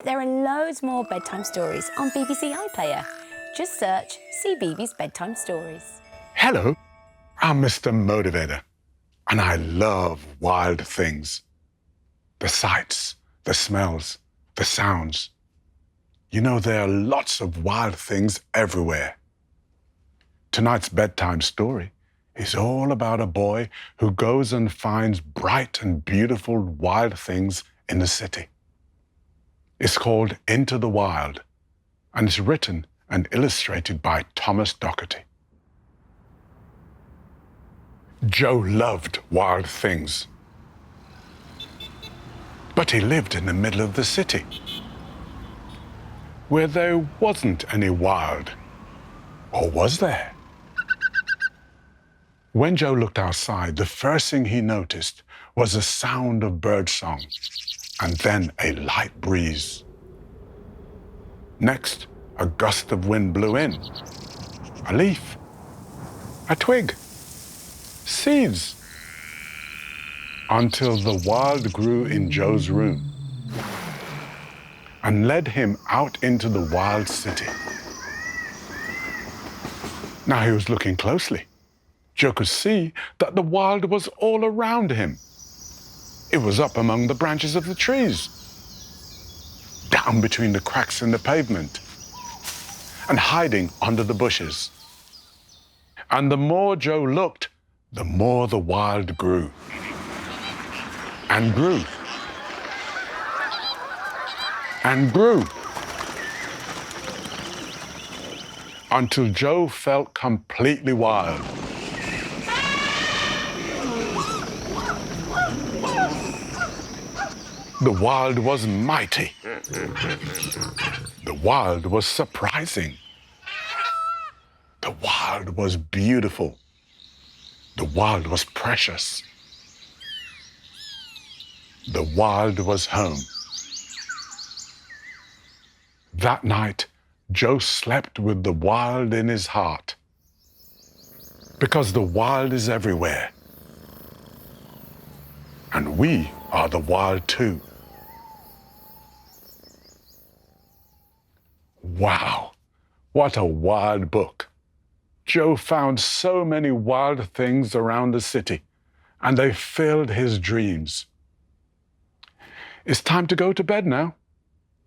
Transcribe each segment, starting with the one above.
There are loads more bedtime stories on BBC iPlayer. Just search CBeebies Bedtime Stories. Hello, I'm Mr. Motivator, and I love wild things. The sights, the smells, the sounds. You know, there are lots of wild things everywhere. Tonight's bedtime story is all about a boy who goes and finds bright and beautiful wild things in the city. It's called Into the Wild, and it's written and illustrated by Thomas Docherty. Joe loved wild things, but he lived in the middle of the city, where there wasn't any wild. Or was there? When Joe looked outside, the first thing he noticed was the sound of birdsong, and then a light breeze. Next, a gust of wind blew in. A leaf, a twig, seeds, until the wild grew in Joe's room and led him out into the wild city. Now he was looking closely. Joe could see that the wild was all around him. It was up among the branches of the trees, down between the cracks in the pavement, and hiding under the bushes. And the more Joe looked, the more the wild grew, and grew, and grew, until Joe felt completely wild. The wild was mighty. The wild was surprising. The wild was beautiful. The wild was precious. The wild was home. That night, Joe slept with the wild in his heart, because the wild is everywhere. And we are the wild too. Wow, what a wild book. Joe found so many wild things around the city, and they filled his dreams. It's time to go to bed now.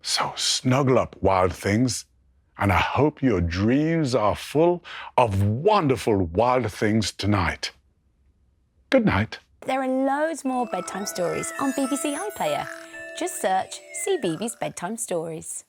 So snuggle up, wild things, and I hope your dreams are full of wonderful wild things tonight. Good night. There are loads more bedtime stories on BBC iPlayer. Just search CBeebies Bedtime Stories.